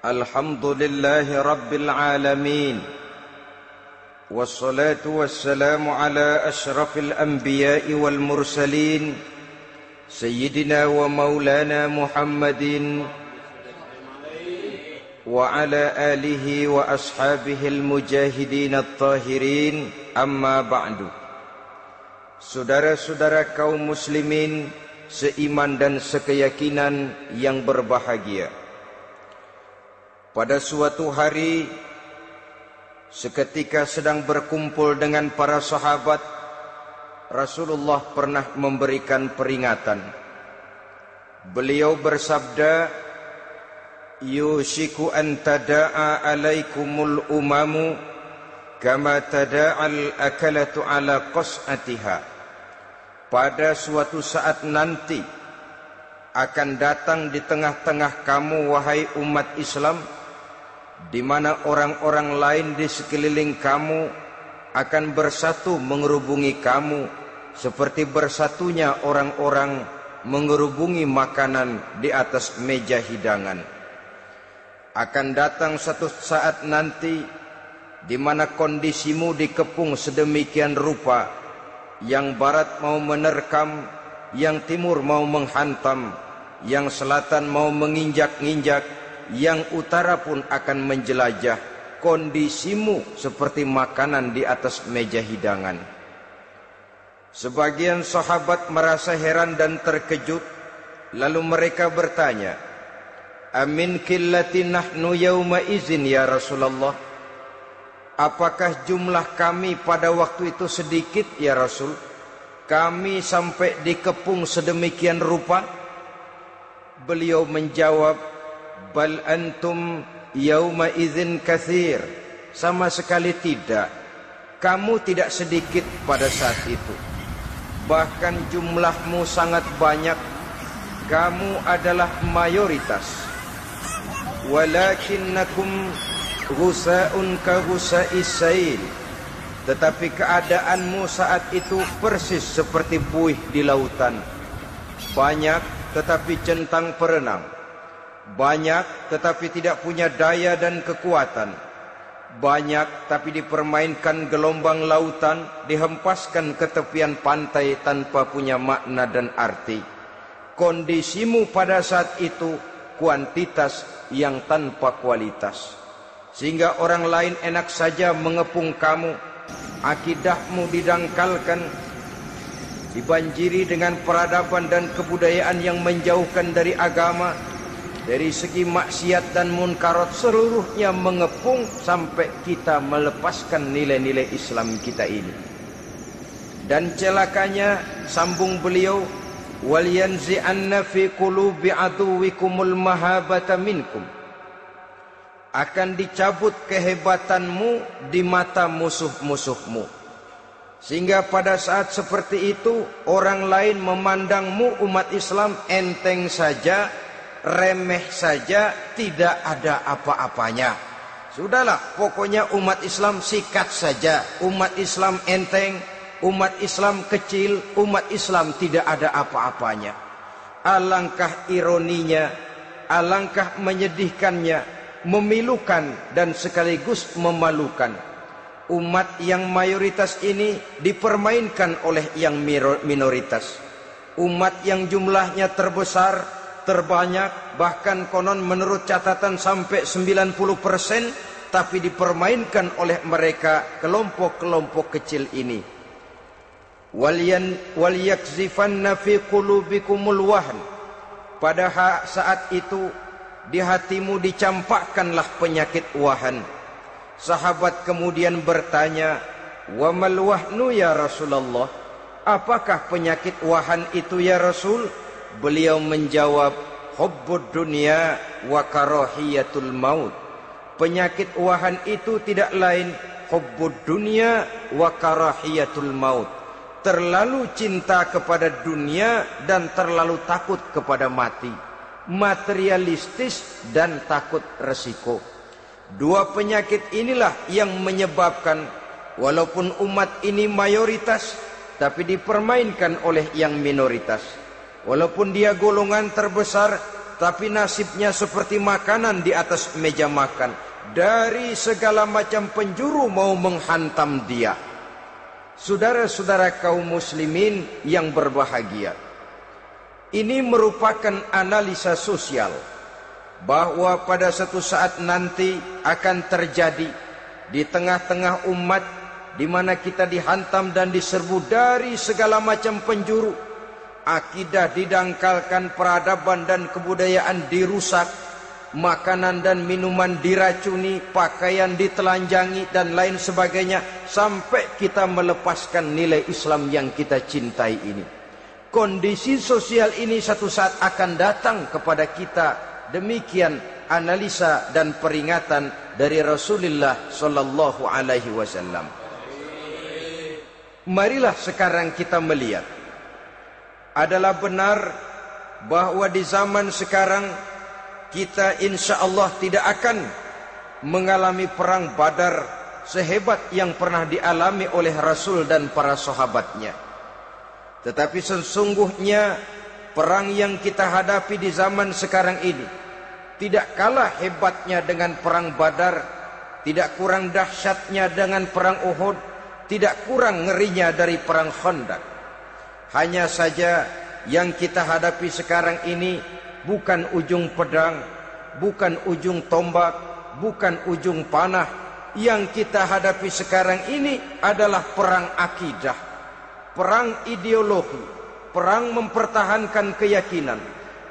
Alhamdulillahi Rabbil Alamin. Wassalatu wassalamu ala ashrafil anbiya'i wal mursalin Sayyidina wa maulana Muhammadin wa ala alihi wa ashabihil mujahidin at-tahirin. Amma ba'du. Saudara-saudara kaum muslimin seiman dan sekeyakinan yang berbahagia, pada suatu hari seketika sedang berkumpul dengan para sahabat, Rasulullah pernah memberikan peringatan. Beliau bersabda, "Yushiku an tada'a alaikumul umamu kama tada'al akalatu ala qas'atiha." Pada suatu saat nanti akan datang di tengah-tengah kamu, wahai umat Islam, di mana orang-orang lain di sekeliling kamu akan bersatu mengerubungi kamu seperti bersatunya orang-orang mengerubungi makanan di atas meja hidangan. Akan datang satu saat nanti di mana kondisimu dikepung sedemikian rupa, yang barat mau menerkam, yang timur mau menghantam, yang selatan mau menginjak-injak, yang utara pun akan menjelajah. Kondisimu seperti makanan di atas meja hidangan. Sebagian sahabat merasa heran dan terkejut, lalu mereka bertanya, "Amin qillati nahnu yauma izin ya Rasulullah?" Apakah jumlah kami pada waktu itu sedikit ya Rasul? Kami sampai dikepung sedemikian rupa? Beliau menjawab, "Bal antum yauma idzin katsir." Sama sekali tidak. Kamu tidak sedikit pada saat itu. Bahkan jumlahmu sangat banyak. Kamu adalah mayoritas. Walakinnakum ghusa'un ka ghusa'is sail. Tetapi keadaanmu saat itu persis seperti buih di lautan. Banyak tetapi centang perenang. Banyak tetapi tidak punya daya dan kekuatan. Banyak tapi dipermainkan gelombang lautan, dihempaskan ke tepian pantai tanpa punya makna dan arti. Kondisimu pada saat itu kuantitas yang tanpa kualitas, sehingga orang lain enak saja mengepung kamu. Akidahmu didangkalkan, dibanjiri dengan peradaban dan kebudayaan yang menjauhkan dari agama. Dari segi maksiat dan munkarat seluruhnya mengepung sampai kita melepaskan nilai-nilai Islam kita ini. Dan celakanya, sambung beliau, "Wal yanzi'anna fi qulubi aduwikumul mahabata minkum." Akan dicabut kehebatanmu di mata musuh-musuhmu, sehingga pada saat seperti itu orang lain memandangmu umat Islam enteng saja, remeh saja, tidak ada apa-apanya. Sudahlah, pokoknya umat Islam sikat saja. Umat Islam enteng, umat Islam kecil, umat Islam tidak ada apa-apanya. Alangkah ironinya, alangkah menyedihkannya, memilukan dan sekaligus memalukan. Umat yang mayoritas ini dipermainkan oleh yang minoritas. Umat yang jumlahnya terbesar, terbanyak, bahkan konon menurut catatan sampai 90%, tapi dipermainkan oleh mereka kelompok-kelompok kecil ini. Wal yakzifanna fi qulubikumul wahn. Pada saat itu di hatimu dicampakkanlah penyakit wahan. Sahabat kemudian bertanya, "Wa mal wahnu ya Rasulullah?" Apakah penyakit wahan itu ya Rasul? Beliau menjawab, "Hubbud dunya wa karahiyatul maut." Penyakit wahan itu tidak lain hubbud dunya wa karahiyatul maut. Terlalu cinta kepada dunia dan terlalu takut kepada mati. Materialistis dan takut resiko. Dua penyakit inilah yang menyebabkan walaupun umat ini mayoritas, tapi dipermainkan oleh yang minoritas. Walaupun dia golongan terbesar, tapi nasibnya seperti makanan di atas meja makan. Dari segala macam penjuru mau menghantam dia. Saudara-saudara kaum muslimin yang berbahagia, ini merupakan analisa sosial bahwa pada satu saat nanti akan terjadi di tengah-tengah umat di mana kita dihantam dan diserbu dari segala macam penjuru. Akidah didangkalkan, peradaban dan kebudayaan dirusak, makanan dan minuman diracuni, pakaian ditelanjangi dan lain sebagainya, sampai kita melepaskan nilai Islam yang kita cintai ini. Kondisi sosial ini satu saat akan datang kepada kita. Demikian analisa dan peringatan dari Rasulullah sallallahu alaihi wasallam. Marilah sekarang kita melihat, adalah benar bahwa di zaman sekarang kita insya Allah tidak akan mengalami perang Badar sehebat yang pernah dialami oleh Rasul dan para sahabatnya. Tetapi sesungguhnya perang yang kita hadapi di zaman sekarang ini tidak kalah hebatnya dengan perang Badar, tidak kurang dahsyatnya dengan perang Uhud, tidak kurang ngerinya dari perang Khandaq. Hanya saja yang kita hadapi sekarang ini bukan ujung pedang, bukan ujung tombak, bukan ujung panah. Yang kita hadapi sekarang ini adalah perang akidah, perang ideologi, perang mempertahankan keyakinan.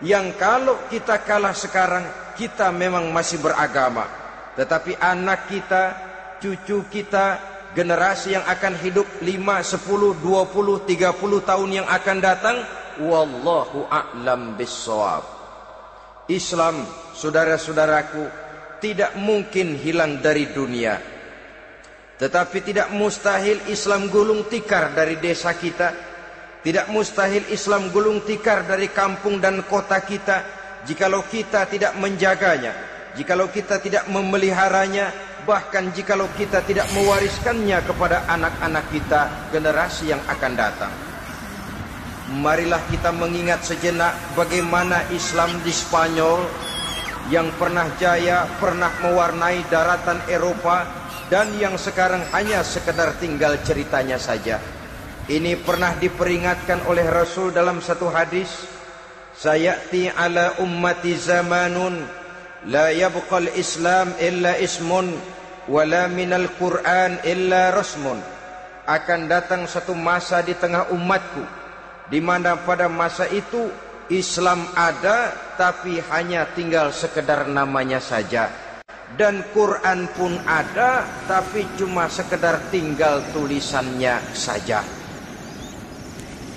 Yang kalau kita kalah sekarang, kita memang masih beragama. Tetapi anak kita, cucu kita, generasi yang akan hidup 5, 10, 20, 30 tahun yang akan datang, wallahu a'lam bissawab. Islam, saudara-saudaraku, tidak mungkin hilang dari dunia. Tetapi tidak mustahil Islam gulung tikar dari desa kita. Tidak mustahil Islam gulung tikar dari kampung dan kota kita, jikalau kita tidak menjaganya, jikalau kita tidak memeliharanya, bahkan jikalau kita tidak mewariskannya kepada anak-anak kita, generasi yang akan datang. Marilah kita mengingat sejenak bagaimana Islam di Spanyol yang pernah jaya, pernah mewarnai daratan Eropa, dan yang sekarang hanya sekedar tinggal ceritanya saja. Ini pernah diperingatkan oleh Rasul dalam satu hadis, sayati ala ummati zamanun la yabqal Islam illa ismun wala minal Quran illa rasmun. Akan datang satu masa di tengah umatku di mana pada masa itu Islam ada tapi hanya tinggal sekedar namanya saja, dan Quran pun ada tapi cuma sekedar tinggal tulisannya saja.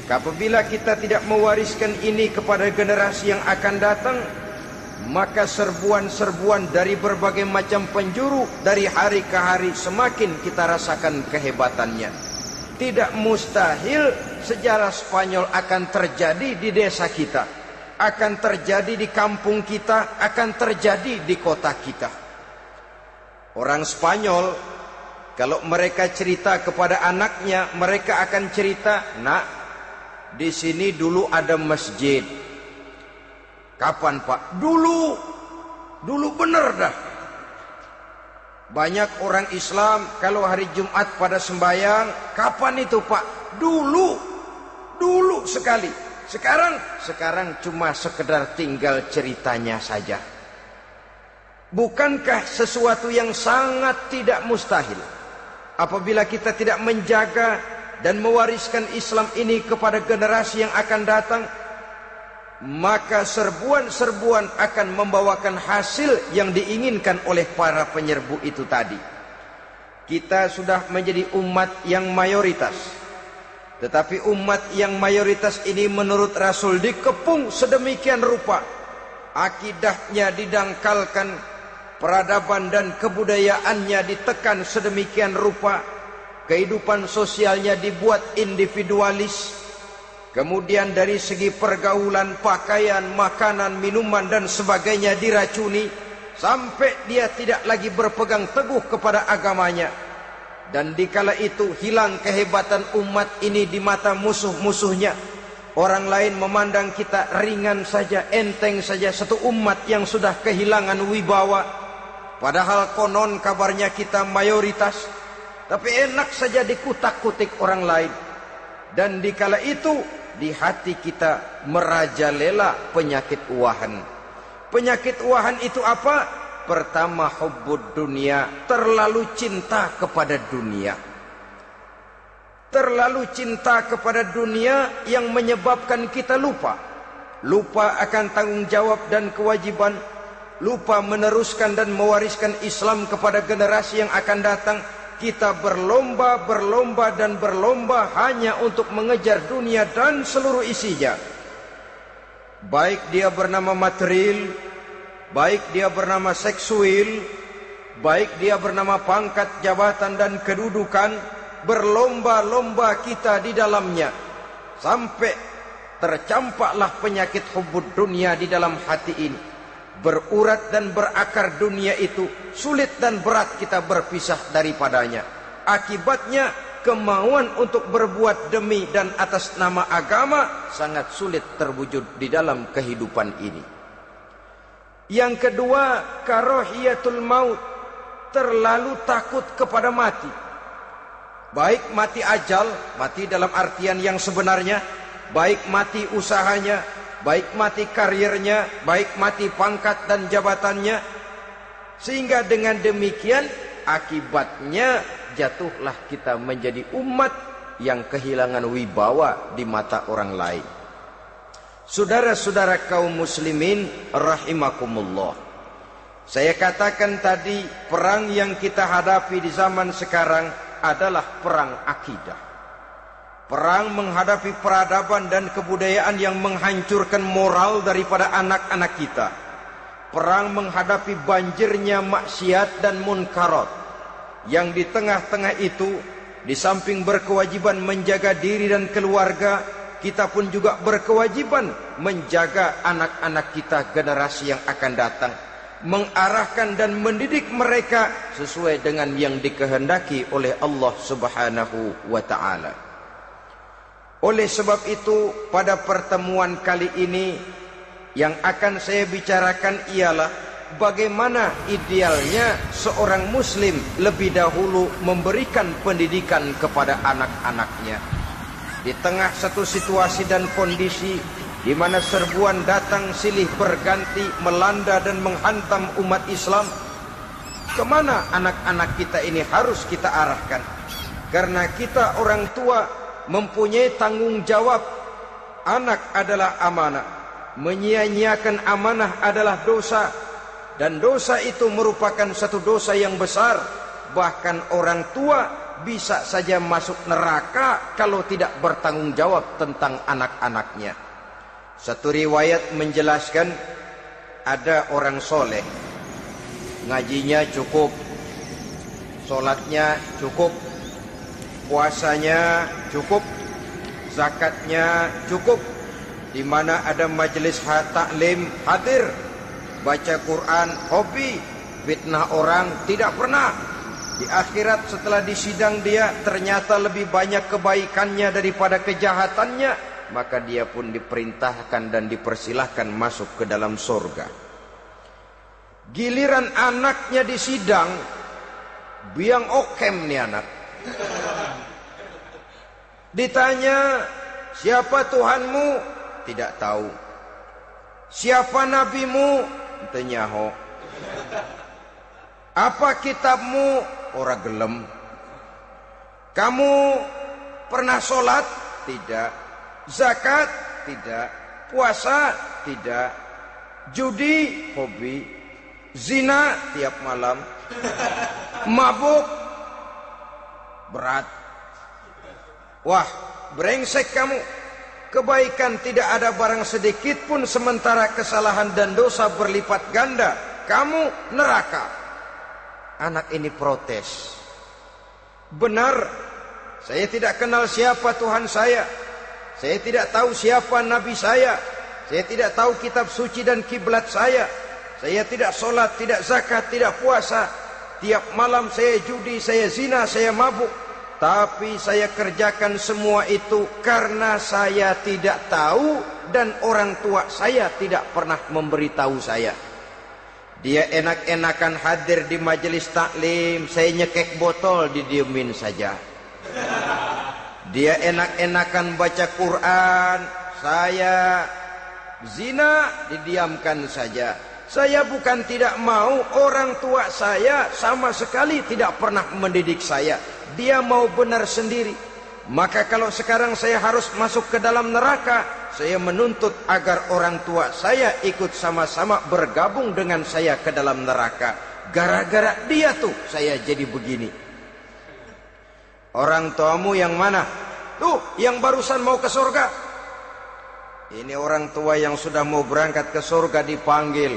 Apabila kita tidak mewariskan ini kepada generasi yang akan datang, maka serbuan-serbuan dari berbagai macam penjuru dari hari ke hari semakin kita rasakan kehebatannya. Tidak mustahil sejarah Spanyol akan terjadi di desa kita, akan terjadi di kampung kita, akan terjadi di kota kita. Orang Spanyol kalau mereka cerita kepada anaknya, mereka akan cerita, "Nak, di sini dulu ada masjid." Kapan, Pak? Dulu bener dah. Banyak orang Islam kalau hari Jumat pada sembahyang, kapan itu, Pak? Dulu sekali. Sekarang cuma sekedar tinggal ceritanya saja. Bukankah sesuatu yang sangat tidak mustahil apabila kita tidak menjaga dan mewariskan Islam ini kepada generasi yang akan datang? Maka serbuan-serbuan akan membawakan hasil yang diinginkan oleh para penyerbu itu tadi. Kita sudah menjadi umat yang mayoritas, tetapi umat yang mayoritas ini menurut Rasul dikepung sedemikian rupa, akidahnya didangkalkan, peradaban dan kebudayaannya ditekan sedemikian rupa, kehidupan sosialnya dibuat individualis. Kemudian dari segi pergaulan, pakaian, makanan, minuman dan sebagainya diracuni, sampai dia tidak lagi berpegang teguh kepada agamanya. Dan dikala itu hilang kehebatan umat ini di mata musuh-musuhnya. Orang lain memandang kita ringan saja, enteng saja, satu umat yang sudah kehilangan wibawa. Padahal konon kabarnya kita mayoritas, tapi enak saja dikutak-kutik orang lain. Dan dikala itu di hati kita merajalela penyakit uahan. Penyakit uahan itu apa? Pertama, hubbud dunia, terlalu cinta kepada dunia. Terlalu cinta kepada dunia yang menyebabkan kita lupa akan tanggung jawab dan kewajiban, lupa meneruskan dan mewariskan Islam kepada generasi yang akan datang. Kita berlomba hanya untuk mengejar dunia dan seluruh isinya, baik dia bernama material, baik dia bernama seksual, baik dia bernama pangkat, jabatan dan kedudukan. Berlomba-lomba kita di dalamnya sampai tercampaklah penyakit hubbud dunia di dalam hati ini. Berurat dan berakar dunia itu, sulit dan berat kita berpisah daripadanya. Akibatnya kemauan untuk berbuat demi dan atas nama agama sangat sulit terwujud di dalam kehidupan ini. Yang kedua, karahiyatul maut, terlalu takut kepada mati. Baik mati ajal, mati dalam artian yang sebenarnya, baik mati usahanya, baik mati karirnya, baik mati pangkat dan jabatannya. Sehingga dengan demikian akibatnya jatuhlah kita menjadi umat yang kehilangan wibawa di mata orang lain. Saudara-saudara kaum muslimin rahimakumullah, saya katakan tadi, perang yang kita hadapi di zaman sekarang adalah perang akidah. Perang menghadapi peradaban dan kebudayaan yang menghancurkan moral daripada anak-anak kita. Perang menghadapi banjirnya maksiat dan munkarat. Yang di tengah-tengah itu, di samping berkewajiban menjaga diri dan keluarga, kita pun juga berkewajiban menjaga anak-anak kita, generasi yang akan datang, mengarahkan dan mendidik mereka sesuai dengan yang dikehendaki oleh Allah Subhanahu wa ta'ala. Oleh sebab itu, pada pertemuan kali ini yang akan saya bicarakan ialah bagaimana idealnya seorang muslim lebih dahulu memberikan pendidikan kepada anak-anaknya. Di tengah satu situasi dan kondisi di mana serbuan datang silih berganti melanda dan menghantam umat Islam, kemana anak-anak kita ini harus kita arahkan? Karena kita orang tua mempunyai tanggung jawab. Anak adalah amanah, menyia-nyiakan amanah adalah dosa, dan dosa itu merupakan satu dosa yang besar. Bahkan orang tua bisa saja masuk neraka kalau tidak bertanggung jawab tentang anak-anaknya. Satu riwayat menjelaskan ada orang soleh, ngajinya cukup, sholatnya cukup, puasanya cukup, zakatnya cukup. Di mana ada majelis taklim hadir, baca Quran hobi, fitnah orang tidak pernah. Di akhirat setelah disidang dia ternyata lebih banyak kebaikannya daripada kejahatannya, maka dia pun diperintahkan dan dipersilahkan masuk ke dalam surga. Giliran anaknya disidang, biang okem nih anak. Ditanya, siapa Tuhanmu? Tidak tahu. Siapa nabimu? Ente nyaho. Apa kitabmu? Ora gelem. Kamu pernah sholat? Tidak. Zakat? Tidak. Puasa? Tidak. Judi? Hobi. Zina? Tiap malam. Mabuk? Berat. Wah, brengsek kamu. Kebaikan tidak ada barang sedikit pun, sementara kesalahan dan dosa berlipat ganda. Kamu neraka. Anak ini protes. Benar, saya tidak kenal siapa Tuhan saya. Saya tidak tahu siapa Nabi saya. Saya tidak tahu kitab suci dan kiblat saya. Saya tidak sholat, tidak zakat, tidak puasa. Tiap malam saya judi, saya zina, saya mabuk. Tapi saya kerjakan semua itu karena saya tidak tahu dan orang tua saya tidak pernah memberitahu saya. Dia enak-enakan hadir di majelis taklim, saya nyekek botol didiemin saja. Dia enak-enakan baca Quran, saya zina didiamkan saja. Saya bukan tidak mau, orang tua saya sama sekali tidak pernah mendidik saya. Dia mau benar sendiri. Maka kalau sekarang saya harus masuk ke dalam neraka, saya menuntut agar orang tua saya ikut sama-sama bergabung dengan saya ke dalam neraka. Gara-gara dia tuh saya jadi begini. Orang tuamu yang mana? Tuh, yang barusan mau ke surga. Ini orang tua yang sudah mau berangkat ke surga dipanggil.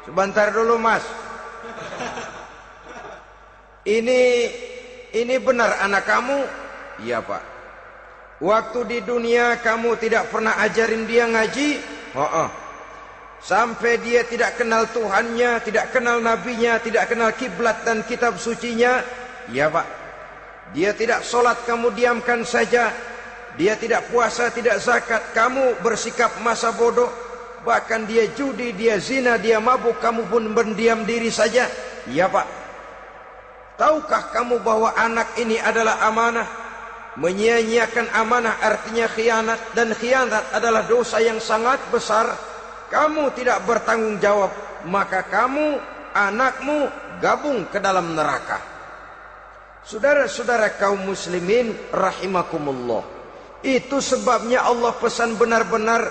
Sebentar dulu mas. Ini benar anak kamu? Iya pak. Waktu di dunia kamu tidak pernah ajarin dia ngaji? Sampai dia tidak kenal Tuhannya, tidak kenal nabinya, tidak kenal kiblat dan kitab sucinya? Iya pak. Dia tidak sholat, kamu diamkan saja. Dia tidak puasa, tidak zakat, kamu bersikap masa bodoh. Bahkan dia judi, dia zina, dia mabuk, kamu pun berdiam diri saja. Iya pak. Tahukah kamu bahwa anak ini adalah amanah? Menyia-nyiakan amanah artinya khianat, dan khianat adalah dosa yang sangat besar. Kamu tidak bertanggung jawab, maka kamu, anakmu gabung ke dalam neraka. Saudara-saudara kaum muslimin rahimakumullah, itu sebabnya Allah pesan benar-benar,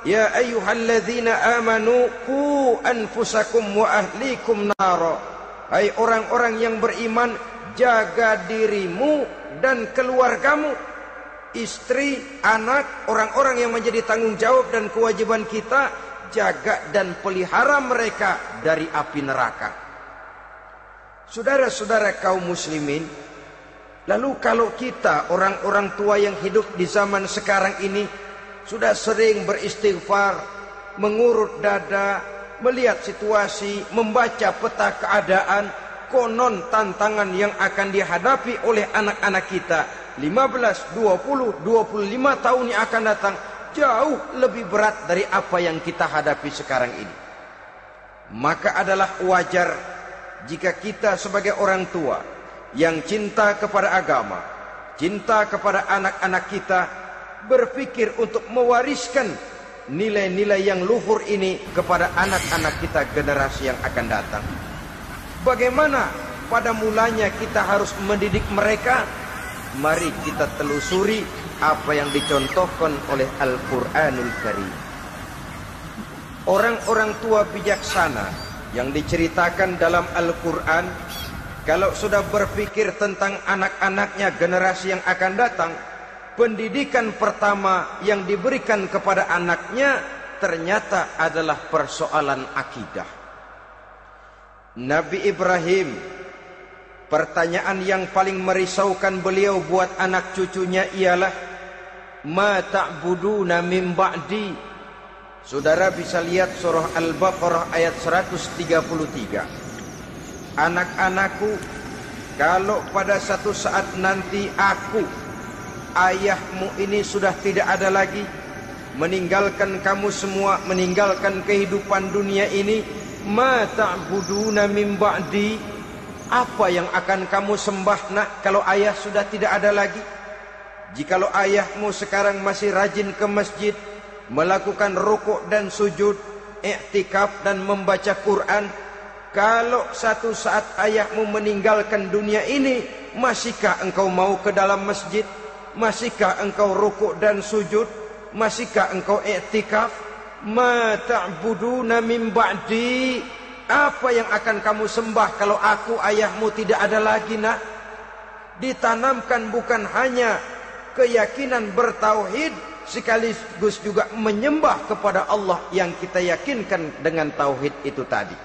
ya ayyuhalladzina amanu qu anfusakum wa ahlikum nara. Hai orang-orang yang beriman, jaga dirimu dan keluargamu, istri, anak, orang-orang yang menjadi tanggung jawab dan kewajiban kita, jaga dan pelihara mereka dari api neraka. Saudara-saudara kaum muslimin, lalu kalau kita orang-orang tua yang hidup di zaman sekarang ini sudah sering beristighfar, mengurut dada, melihat situasi, membaca peta keadaan, konon tantangan yang akan dihadapi oleh anak-anak kita 15, 20, 25 tahun yang akan datang jauh lebih berat dari apa yang kita hadapi sekarang ini. Maka adalah wajar jika kita sebagai orang tua yang cinta kepada agama, cinta kepada anak-anak kita, berpikir untuk mewariskan nilai-nilai yang luhur ini kepada anak-anak kita generasi yang akan datang. Bagaimana pada mulanya kita harus mendidik mereka? Mari kita telusuri apa yang dicontohkan oleh Al-Quranul Karim. Orang-orang tua bijaksana yang diceritakan dalam Al-Quran, kalau sudah berpikir tentang anak-anaknya generasi yang akan datang, pendidikan pertama yang diberikan kepada anaknya ternyata adalah persoalan akidah. Nabi Ibrahim, pertanyaan yang paling merisaukan beliau buat anak cucunya ialah, ma ta'buduna min ba'di. Saudara bisa lihat surah Al-Baqarah ayat 133. Anak-anakku, kalau pada satu saat nanti aku, ayahmu ini sudah tidak ada lagi, meninggalkan kamu semua, meninggalkan kehidupan dunia ini, ma ta'buduna min ba'di, apa yang akan kamu sembah nak kalau ayah sudah tidak ada lagi? Jikalau ayahmu sekarang masih rajin ke masjid, melakukan rukuk dan sujud, i'tikaf dan membaca Quran, kalau satu saat ayahmu meninggalkan dunia ini, masihkah engkau mau ke dalam masjid? Masihkah engkau rukuk dan sujud? Masihkah engkau i'tikaf? Ma ta'buduna min ba'di, apa yang akan kamu sembah kalau aku ayahmu tidak ada lagi nak? Ditanamkan bukan hanya keyakinan bertauhid, sekaligus juga menyembah kepada Allah yang kita yakinkan dengan tauhid itu tadi.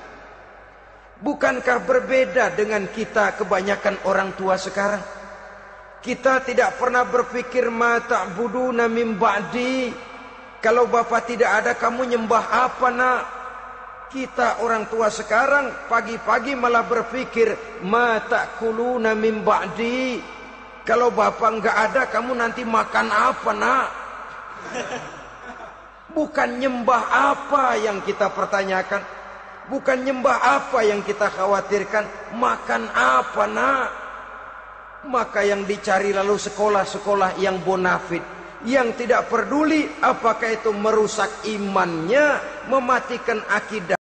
Bukankah berbeda dengan kita kebanyakan orang tua sekarang? Kita tidak pernah berpikir ma ta'buduna min ba'di, kalau bapak tidak ada kamu nyembah apa nak? Kita orang tua sekarang pagi-pagi malah berpikir ma ta'kuluna min ba'di, Kalau bapak nggak ada, kamu nanti makan apa, nak? Bukan nyembah apa yang kita pertanyakan, bukan nyembah apa yang kita khawatirkan, makan apa, nak? Maka yang dicari lalu sekolah-sekolah yang bonafit, yang tidak peduli apakah itu merusak imannya, mematikan akidah.